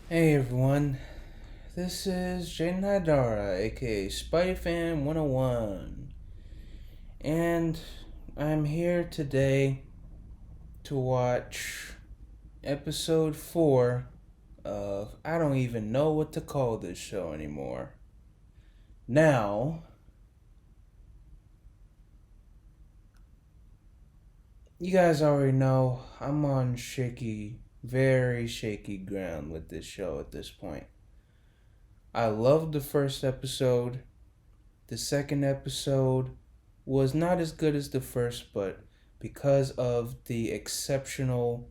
Hey everyone, this is Jaden Hydara, aka Spideyfan 101, and I'm here today to watch episode 4 of I don't even know what to call this show anymore. Now, you guys already know I'm on shaky, very shaky ground with this show at this point. I loved the first episode. The second episode was not as good as the first, but because of the exceptional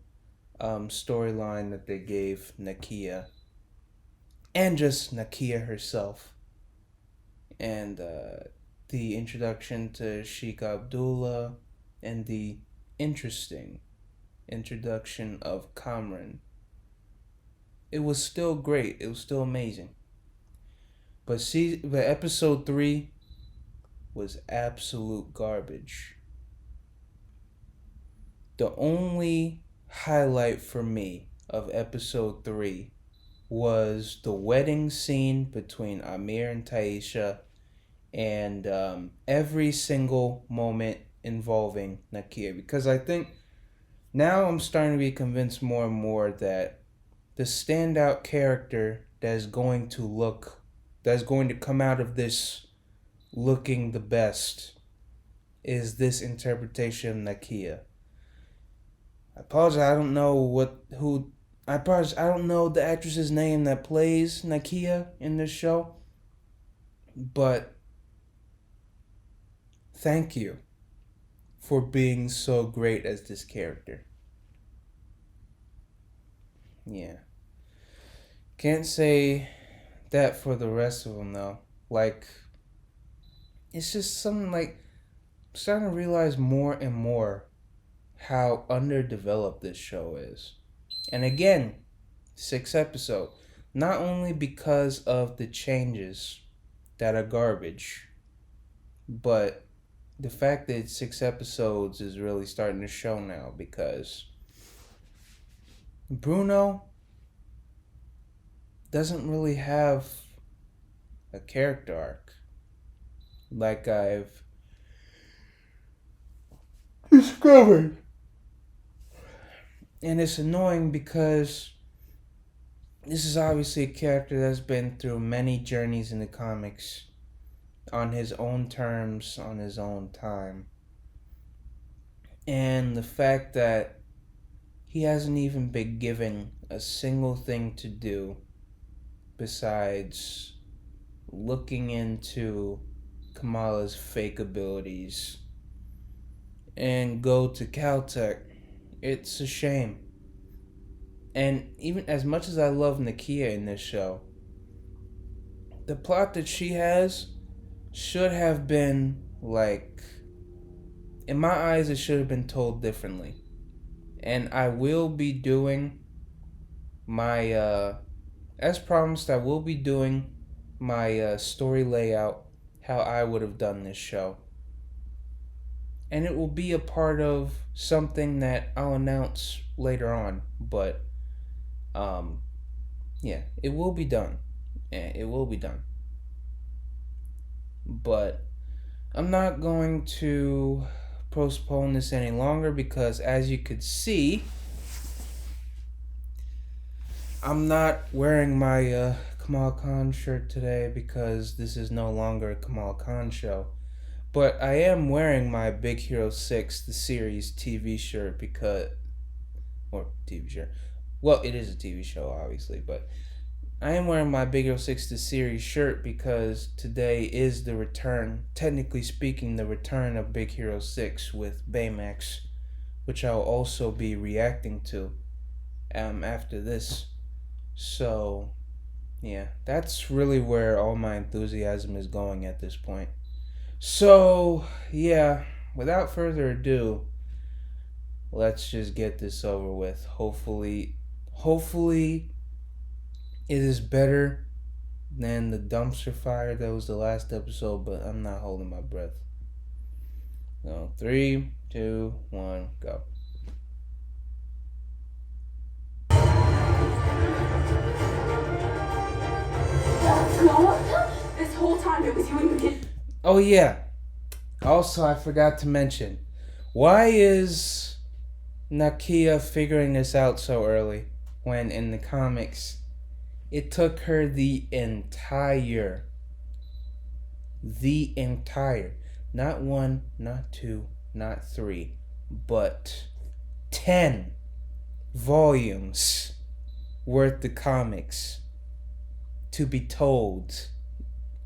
storyline that they gave Nakia, and just Nakia herself, and the introduction to Sheikh Abdullah, and the interesting introduction of Kamran, it was still great. It was still amazing. But episode 3 was absolute garbage. The only highlight for me of episode 3 was the wedding scene between Amir and Taisha, and every single moment involving Nakia. Because I think now I'm starting to be convinced more and more that the standout character that's going to come out of this looking the best is this interpretation of Nakia. I apologize. I don't know who. I apologize. I don't know the actress's name that plays Nakia in this show, but thank you for being so great as this character. Yeah, can't say that for the rest of them though. Like, it's just something like I'm starting to realize more and more how underdeveloped this show is. And again, 6 episodes. Not only because of the changes that are garbage, but the fact that it's 6 episodes is really starting to show now because Bruno doesn't really have a character arc like I've discovered. And it's annoying because this is obviously a character that's been through many journeys in the comics on his own terms, on his own time. And the fact that he hasn't even been given a single thing to do besides looking into Kamala's fake abilities and go to Caltech, it's a shame. And even as much as I love Nakia in this show, the plot that she has should have been like, in my eyes, it should have been told differently. And I will be doing my, as promised, I will be doing my story layout how I would have done this show. And it will be a part of something that I'll announce later on. But, yeah, it will be done. It will be done. But I'm not going to postpone this any longer because, as you could see, I'm not wearing my Kamal Khan shirt today because this is no longer a Kamal Khan show. But I am wearing my Big Hero 6, the series TV shirt because. Or TV shirt. Well, it is a TV show, obviously, but I am wearing my Big Hero 6, the series shirt because today is the return, technically speaking, the return of Big Hero 6 with Baymax, which I'll also be reacting to after this. So, yeah, that's really where all my enthusiasm is going at this point. So, yeah, without further ado, let's just get this over with. Hopefully, it is better than the dumpster fire that was the last episode, but I'm not holding my breath. No, 3, 2, 1, go. it with you when you get... Oh yeah. Also, I forgot to mention, why is Nakia figuring this out so early when in the comics it took her the entire, not one, not two, not three, but 10 volumes worth of comics to be told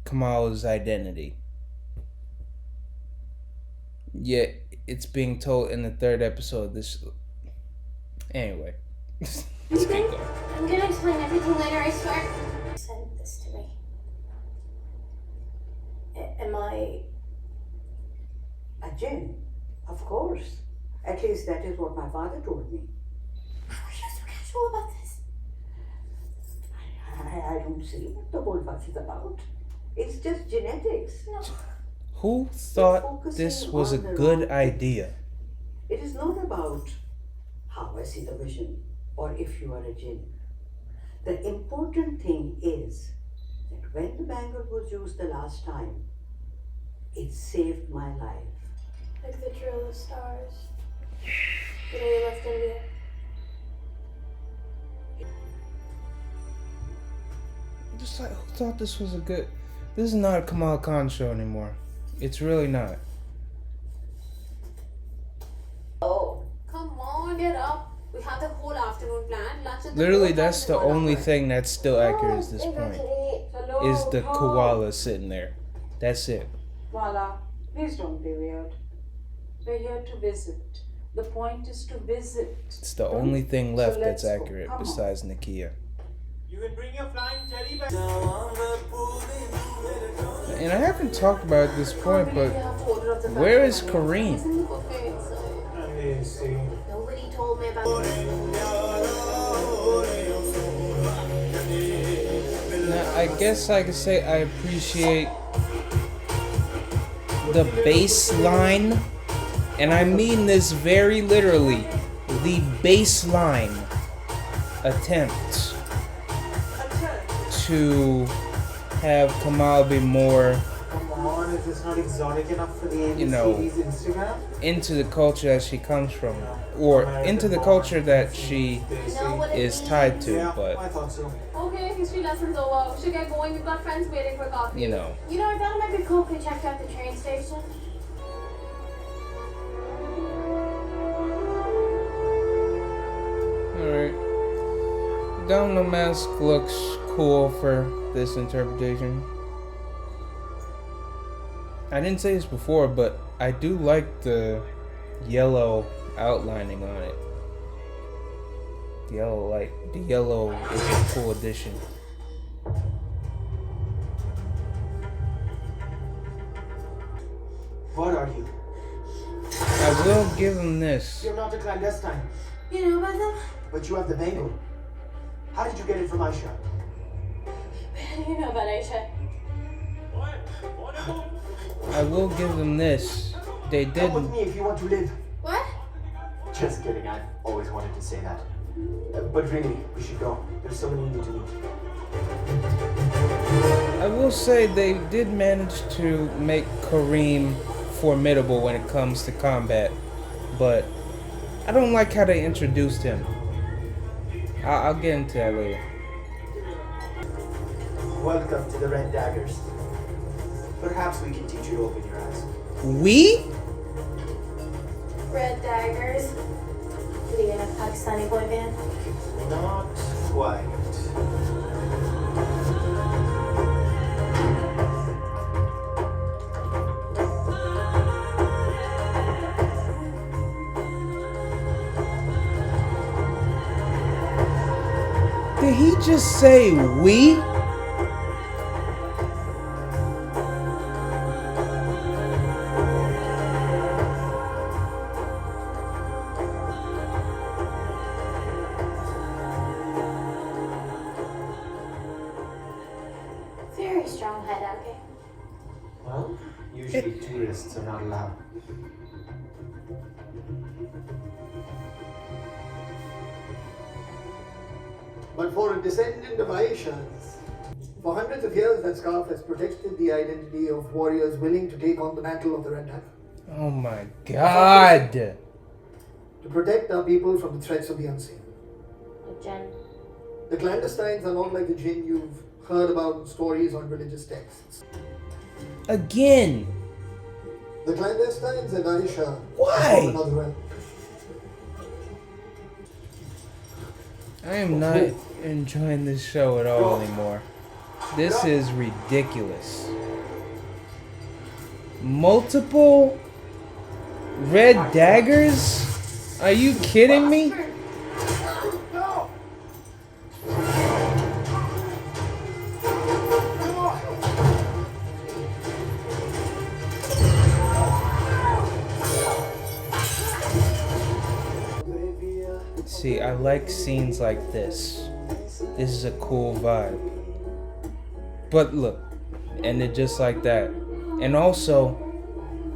Kamala's identity. Yet it's being told in the 3rd episode of this. Anyway. Let's keep going. I'm gonna explain everything later, I swear. Send this to me. Am I a djinn? Of course. At least that is what my father told me. How are you so casual about this? I don't see what the whole fuss is about. It's just genetics. No. Who thought this was a good idea? It is not about how I see the vision or if you are a jinn. The important thing is that when the bangle was used the last time, it saved my life. Like the drill of stars. The day you left India. Just like, who thought this was a good... This is not a Kamal Khan show anymore. It's really not. Oh, come on, get up. We have the whole afternoon planned. Lunch at the Literally, boat that's the house in 1 only hour. thing that's still accurate at this Oh, point. Hello, Is the koala sitting there. That's it. Vala, please don't be weird. We're here to visit. The point is to visit. It's the only thing left So that's let's go. accurate Come on. besides Nakia. You can bring your flying teddy bear. And I haven't talked about it at this point, but where is Kareem? It's in the buffet inside. Nobody told me about Now, I guess I could say I appreciate the baseline, and I mean this very literally, the baseline attempt to have Kamal be more, Come on, is this not exotic enough for the You know, ABC's Instagram? into the culture that she comes from, or into the culture that she is tied to, Yeah, I but, thought so. Okay, history lesson's over. We should get going. We've got friends waiting for coffee. you know. You know, I thought it might be cool if we checked out the train station. Alright. Domino Mask looks cool for this interpretation. I didn't say this before, but I do like the yellow outlining on it. The yellow is a cool addition. What are you? I will give him this. You're not a clandestine, You know about them? but you have the bangle. How did you get it from Aisha? How do you know about Aisha? I will give them this. They Come with did. me if you want to live. What? Just kidding, I've always wanted to say that. But really, we should go. There's someone you need to meet. I will say they did manage to make Kareem formidable when it comes to combat, but I don't like how they introduced him. I'll get into that later. Welcome to the Red Daggers. Perhaps we can teach you to open your eyes. We? Red Daggers. What are you in a Pakistani boy band? Not quite. Did he just say we? Very strong head, okay? Well, usually tourists are not allowed. But for a descendant of Aisha's, For hundreds of years, that scarf has protected the identity of warriors willing to take on the mantle of the Rant. Oh my god! To protect our people from the threats of the unseen. The Jen. The clandestines are not like the jinn you've heard about in stories on religious texts. Again! The clandestines and Aisha Why? from another realm. I am not enjoying this show at all anymore. This is ridiculous. Multiple red daggers? Are you kidding me? See, I like scenes like this. This is a cool vibe. But look, ended just like that. And also,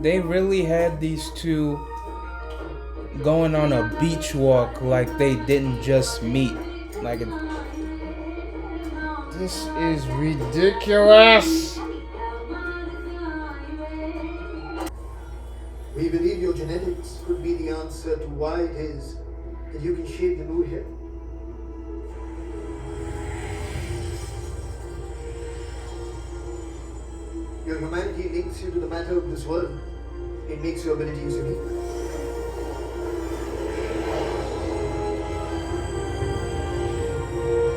they really had these two going on a beach walk like they didn't just meet. This is ridiculous. We believe your genetics could be the answer to why it is that you can shape the mood here. Your humanity links you to the matter of this world. It makes your abilities unique.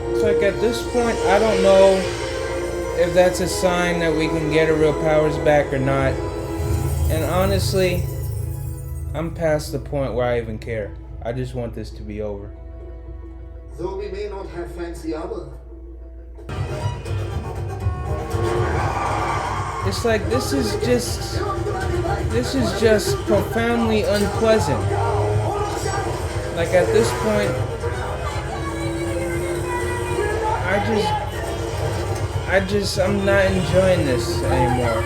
It's like at this point, I don't know if that's a sign that we can get our real powers back or not. And honestly, I'm past the point where I even care. I just want this to be over. Though we may not have fancy armor, It's like this is just profoundly unpleasant. Like at this point, I'm not enjoying this anymore.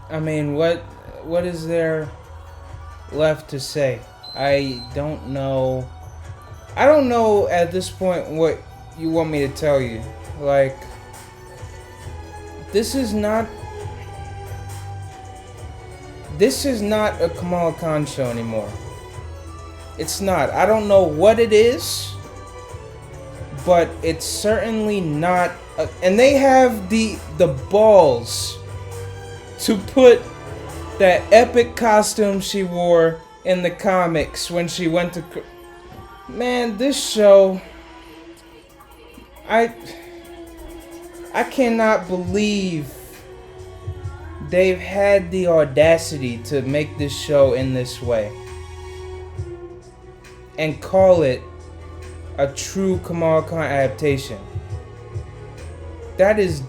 I mean, what is there left to say? I don't know. I don't know at this point what you want me to tell you. Like, this is not a Kamala Khan show anymore. It's not. I don't know what it is, but it's certainly not. And they have the balls to put that epic costume she wore in the comics when she went to... Man, this show... I cannot believe they've had the audacity to make this show in this way. And call it a true Kamala Khan adaptation. That is...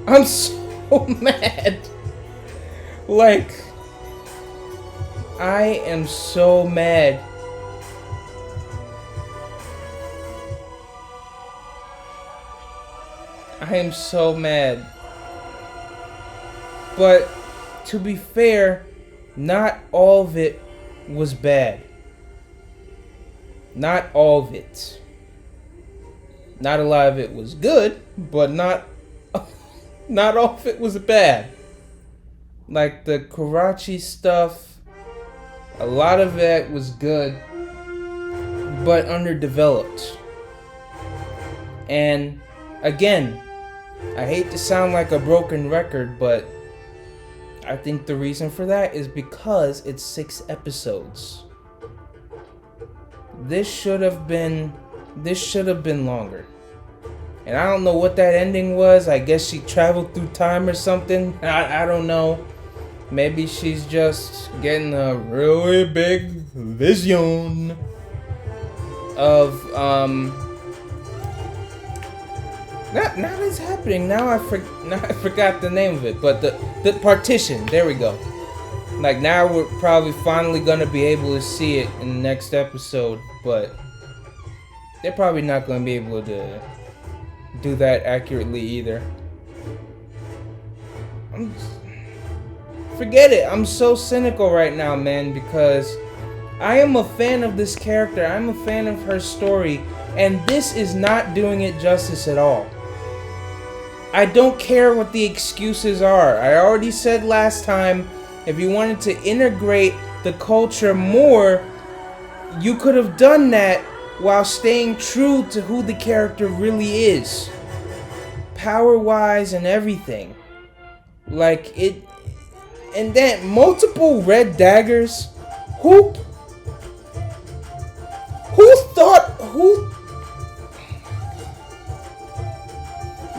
I'm so mad. Like, I am so mad. I am so mad. But to be fair, not all of it was bad. Not all of it. Not a lot of it was good, but not all of it was bad. Like the Karachi stuff, a lot of it was good, but underdeveloped. And again, I hate to sound like a broken record, but I think the reason for that is because it's 6 episodes. This should have been longer. And I don't know what that ending was. I guess she traveled through time or something. I don't know. Maybe she's just getting a really big vision of now it's happening. Now I forgot the name of it, but the partition. There we go. Like now we're probably finally gonna be able to see it in the next episode, but they're probably not gonna be able to do that accurately either. Forget it. I'm so cynical right now, man, because I am a fan of this character. I'm a fan of her story, and this is not doing it justice at all. I don't care what the excuses are. I already said last time, if you wanted to integrate the culture more, you could have done that while staying true to who the character really is. Power-wise and everything. Like, it... And then, multiple red daggers? Who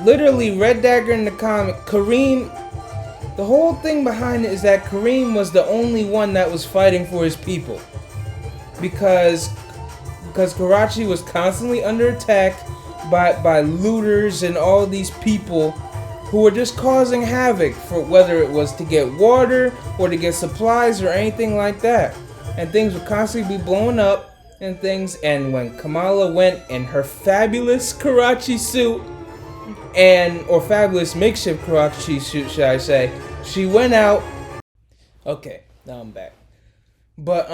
literally, Red Dagger in the comic, Kareem, the whole thing behind it is that Kareem was the only one that was fighting for his people. Because Karachi was constantly under attack by looters and all these people who were just causing havoc, for whether it was to get water or to get supplies or anything like that. And things would constantly be blowing up and things, and when Kamala went in her fabulous Karachi suit, or fabulous makeshift Karachi suit, should I say, she went out. Okay, now I'm back. But,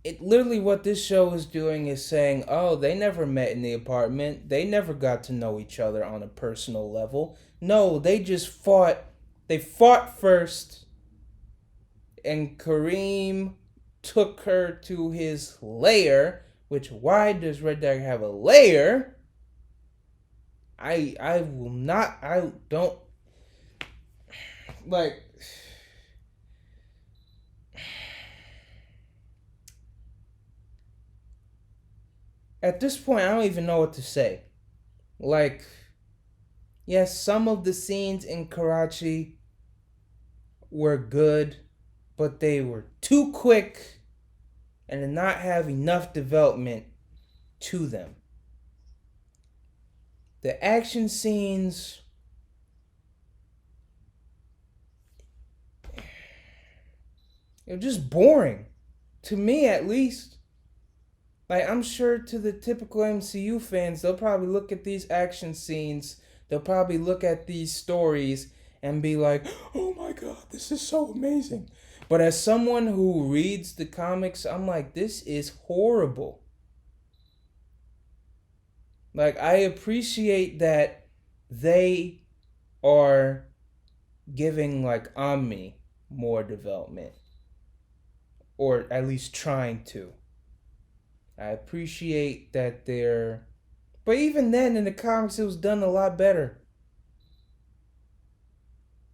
it literally what this show is doing is saying, oh, they never met in the apartment. They never got to know each other on a personal level. No, they just fought. They fought first. And Kareem took her to his lair. Which, why does Red Dagger have a lair? I don't. Like... At this point, I don't even know what to say. Like, yes, some of the scenes in Karachi were good, but they were too quick and did not have enough development to them. The action scenes... They're just boring. To me, at least. Like, I'm sure to the typical MCU fans, they'll probably look at these action scenes, they'll probably look at these stories and be like, oh my god, this is so amazing. But as someone who reads the comics, I'm like, this is horrible. Like, I appreciate that they are giving, like, Omni more development. Or at least trying to. I appreciate that they're... But even then, in the comics, it was done a lot better.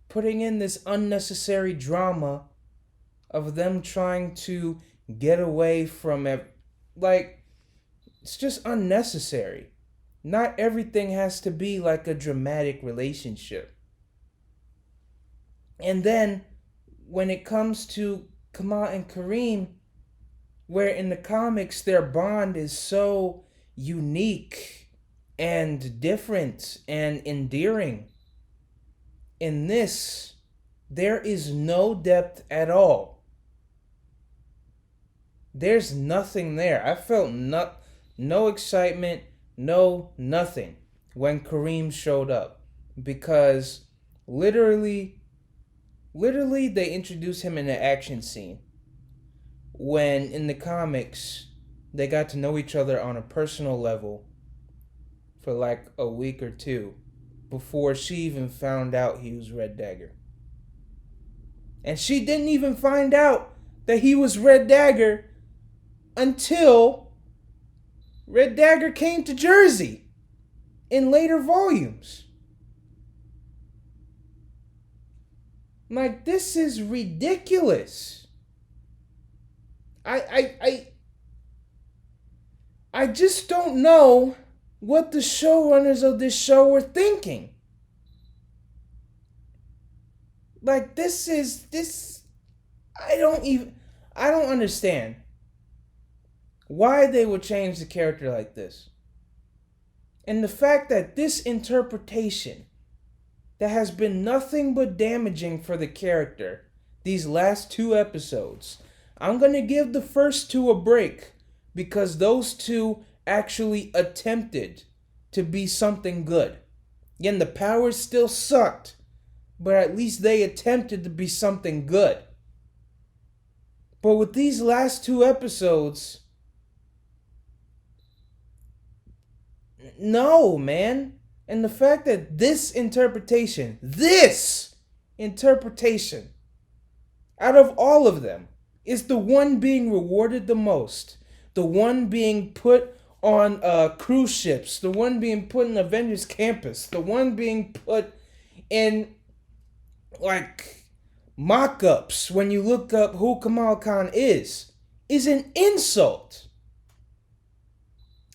Putting in this unnecessary drama of them trying to get away from it. Like, it's just unnecessary. Not everything has to be like a dramatic relationship. And then, when it comes to Kamal and Kareem, where in the comics their bond is so unique and different and endearing, in this, there is no depth at all. There's nothing there. I felt no excitement, nothing when Kareem showed up. Because literally they introduced him in an action scene. When in the comics, they got to know each other on a personal level for like a week or two before she even found out he was Red Dagger. And she didn't even find out that he was Red Dagger until Red Dagger came to Jersey in later volumes. Like, this is ridiculous. I I I I just don't know what the showrunners of this show were thinking. Like, this I don't understand why they would change the character like this. And the fact that this interpretation that has been nothing but damaging for the character these last two episodes, I'm going to give the first two a break because those two actually attempted to be something good. Again, the powers still sucked, but at least they attempted to be something good. But with these last two episodes, no, man. And the fact that this interpretation, out of all of them, is the one being rewarded the most. The one being put on cruise ships. The one being put in Avengers Campus. The one being put in, like, mock-ups when you look up who Kamal Khan is an insult.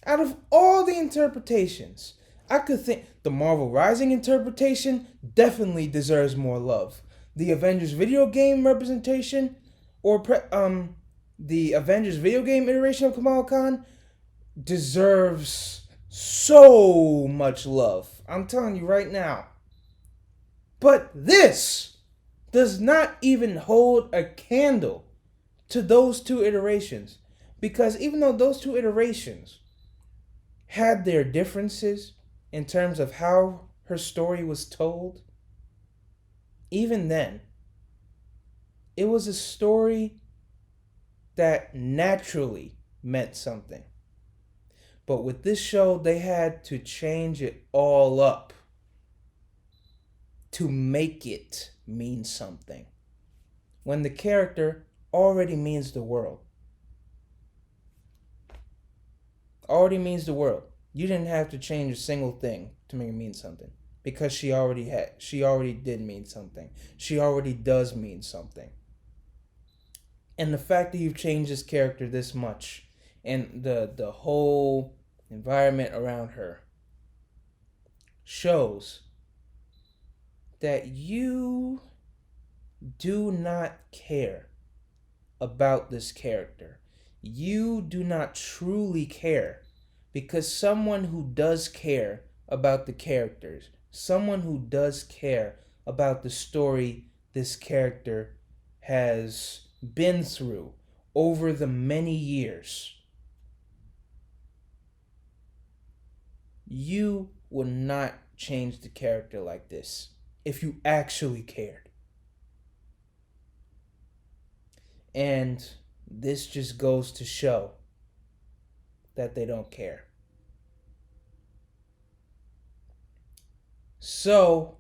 Out of all the interpretations, I could think the Marvel Rising interpretation definitely deserves more love. The Avengers video game representation, the Avengers video game iteration of Kamal Khan deserves so much love. I'm telling you right now. But this does not even hold a candle to those two iterations. Because even though those two iterations had their differences in terms of how her story was told, even then, it was a story that naturally meant something. But with this show, they had to change it all up to make it mean something, when the character already means the world. Already means the world. You didn't have to change a single thing to make it mean something, because she already did mean something. She already does mean something. And the fact that you've changed this character this much, and the whole environment around her, shows that you do not care about this character. You do not truly care, because someone who does care about the characters, someone who does care about the story this character has been through over the many years, you would not change the character like this if you actually cared. And this just goes to show that they don't care. So,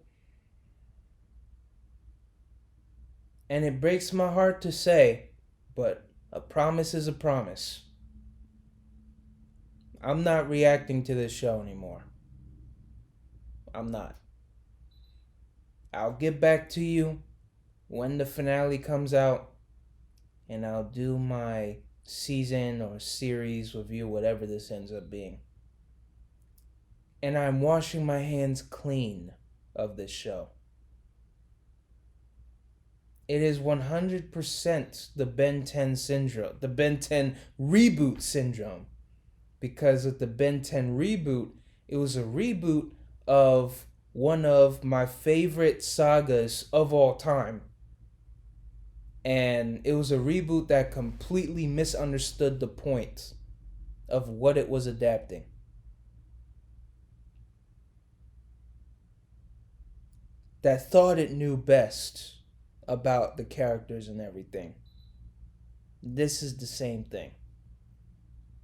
and it breaks my heart to say, but a promise is a promise. I'm not reacting to this show anymore. I'm not. I'll get back to you when the finale comes out, and I'll do my season or series review, whatever this ends up being. And I'm washing my hands clean of this show. It is 100% the Ben 10 syndrome, the Ben 10 reboot syndrome. Because with the Ben 10 reboot, it was a reboot of one of my favorite sagas of all time. And it was a reboot that completely misunderstood the point of what it was adapting. That thought it knew best about the characters and everything. This is the same thing.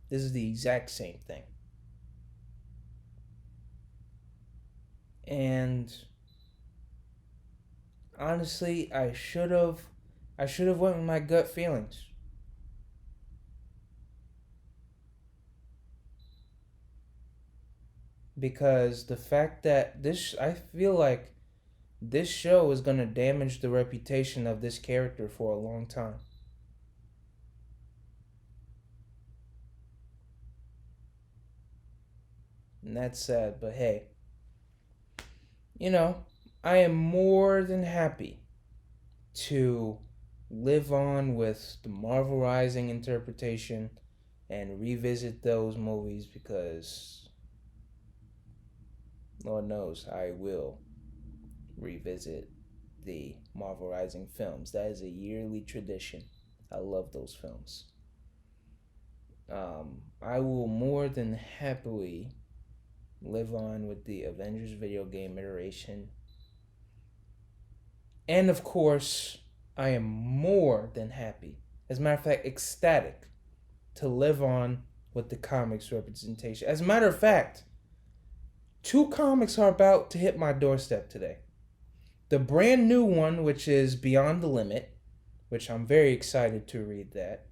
This is the exact same thing. And honestly, I should have went with my gut feelings. Because the fact that I feel like this show is going to damage the reputation of this character for a long time. And that's sad, but hey, you know, I am more than happy to live on with the Marvel Rising interpretation and revisit those movies because Lord knows I will revisit the Marvel Rising films. That is a yearly tradition. I love those films. I will more than happily live on with the Avengers video game iteration. And of course, I am more than happy, as a matter of fact, ecstatic, to live on with the comics representation. As a matter of fact, 2 comics are about to hit my doorstep today. The brand new one, which is Beyond the Limit, which I'm very excited to read that.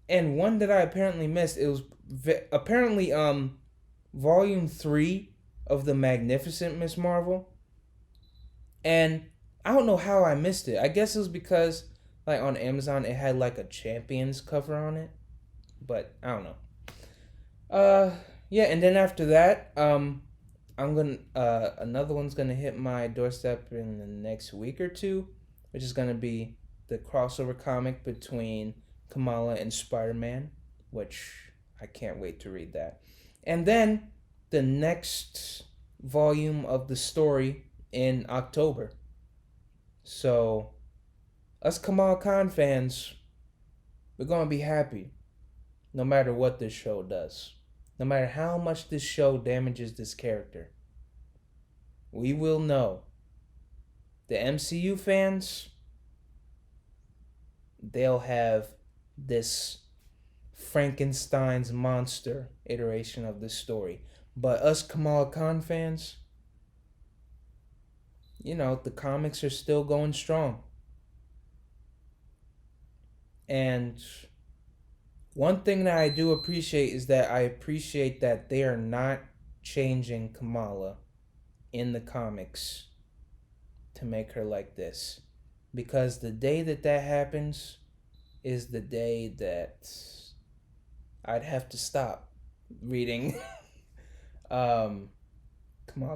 And one that I apparently missed, it was apparently volume 3 of the Magnificent Miss Marvel. And I don't know how I missed it. I guess it was because like on Amazon it had like a Champions cover on it. But I don't know. Yeah, and then after that, I'm gonna another one's gonna hit my doorstep in the next week or two, which is gonna be the crossover comic between Kamala and Spider-Man, which I can't wait to read that. And then the next volume of the story in October. So us Kamal Khan fans, we're gonna be happy no matter what this show does. No matter how much this show damages this character. We will know. The MCU fans, they'll have this Frankenstein's monster iteration of this story. But us Kamal Khan fans, you know, the comics are still going strong. And one thing that I do appreciate is that I appreciate that they are not changing Kamala in the comics to make her like this. Because the day that that happens is the day that I'd have to stop reading Kamala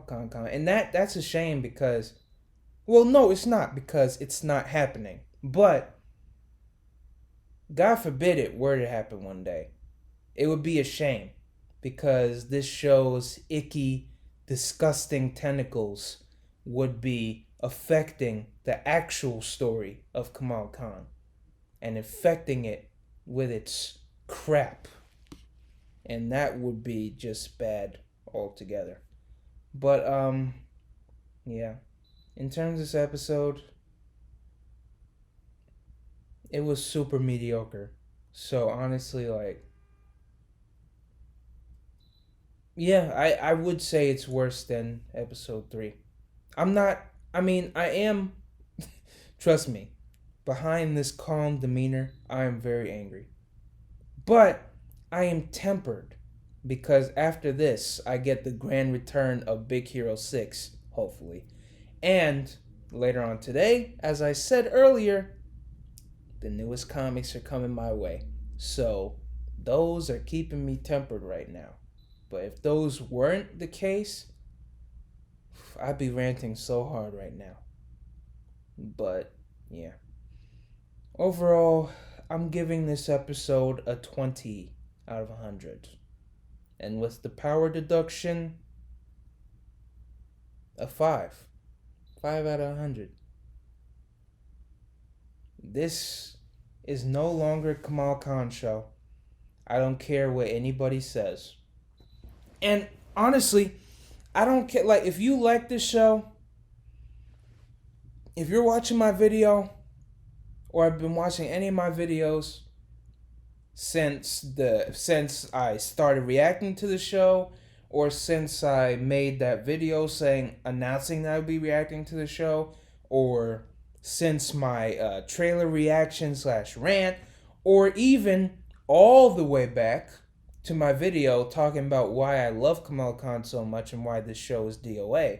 Khan comic. And that's a shame because, well, no, it's not because it's not happening. But God forbid it were to happen one day. It would be a shame because this show's icky, disgusting tentacles would be affecting the actual story of Kamal Khan and infecting it with its crap. And that would be just bad altogether. But, yeah. In terms of this episode, it was super mediocre. So honestly, like, yeah, I would say it's worse than episode 3. I am, trust me, behind this calm demeanor, I am very angry. But I am tempered because after this, I get the grand return of Big Hero 6, hopefully. And later on today, as I said earlier, the newest comics are coming my way. So those are keeping me tempered right now. But if those weren't the case, I'd be ranting so hard right now. But yeah. Overall, I'm giving this episode a 20 out of 100. And with the power deduction, a 5. 5 out of 100. This is no longer Kamal Khan show. I don't care what anybody says. And honestly, I don't care. Like, if you like this show, if you're watching my video, or have been watching any of my videos since I started reacting to the show, or since I made that video announcing that I would be reacting to the show, or since my trailer reaction / rant, or even all the way back to my video talking about why I love Kamal Khan so much and why this show is DOA.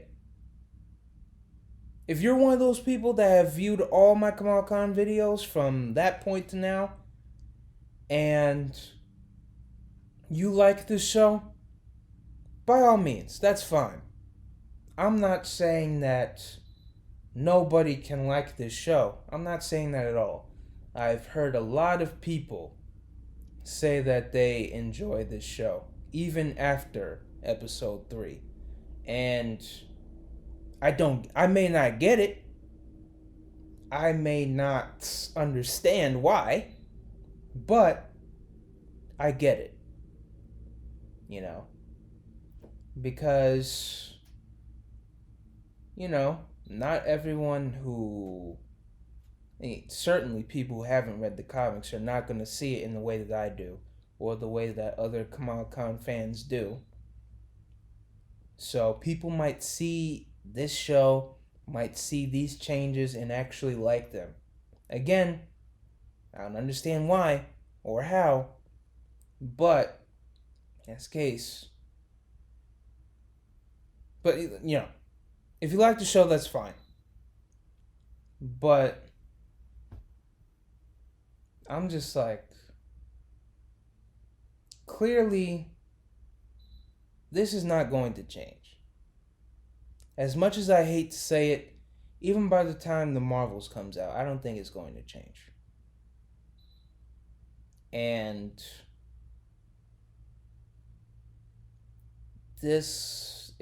If you're one of those people that have viewed all my Kamal Khan videos from that point to now, and you like this show, by all means, that's fine. I'm not saying that nobody can like this show. I'm not saying that at all. I've heard a lot of people say that they enjoy this show, even after episode 3. And I may not get it. I may not understand why, but I get it. You know, because, not everyone who, certainly people who haven't read the comics are not going to see it in the way that I do, or the way that other Kamal Khan fans do. So people might see this show, might see these changes and actually like them. Again, I don't understand why or how, but in this case, but if you like the show, that's fine. But I'm just like, clearly, this is not going to change. As much as I hate to say it, even by the time the Marvels comes out, I don't think it's going to change. And this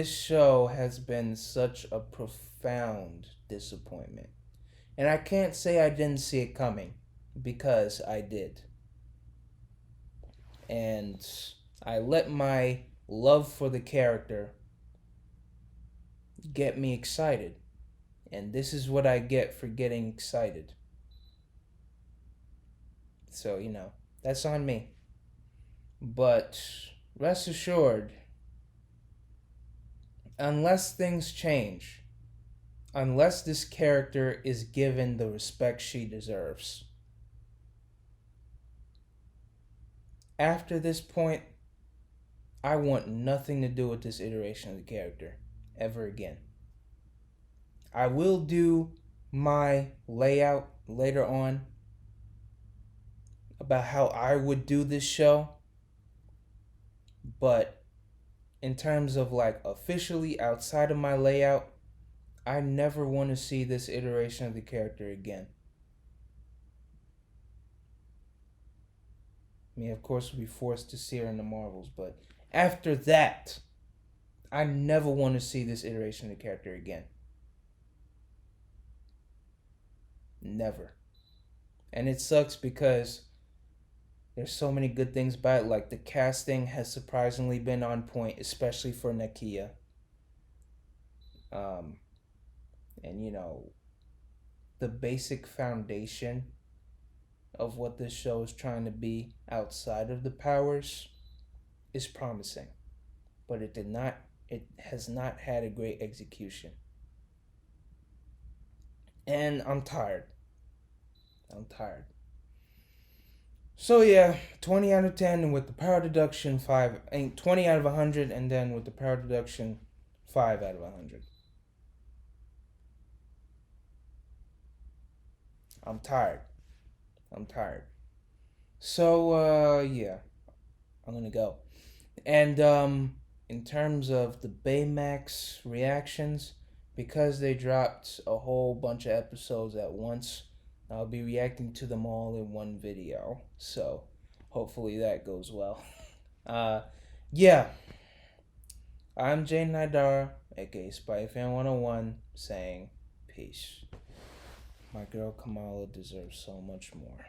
show has been such a profound disappointment. And I can't say I didn't see it coming, because I did. And I let my love for the character get me excited. And this is what I get for getting excited. So, that's on me. But rest assured, unless things change, unless this character is given the respect she deserves, after this point, I want nothing to do with this iteration of the character ever again. I will do my layout later on about how I would do this show, but in terms of officially outside of my layout, I never want to see this iteration of the character again. I mean, of course, we'll be forced to see her in the Marvels, but after that, I never want to see this iteration of the character again. Never. And it sucks because there's so many good things about it. Like, the casting has surprisingly been on point, especially for Nakia. And the basic foundation of what this show is trying to be outside of the powers is promising. But it has not had a great execution. And I'm tired. So yeah, 20 out of 10, and with the power deduction 5, 20 out of 100, and then with the power deduction 5 out of 100. I'm tired. So yeah, I'm gonna go. And in terms of the Baymax reactions, because they dropped a whole bunch of episodes at once, I'll be reacting to them all in one video. So hopefully that goes well. Yeah. I'm Jane Nidara, aka Spyfan 101, saying peace. My girl Kamala deserves so much more.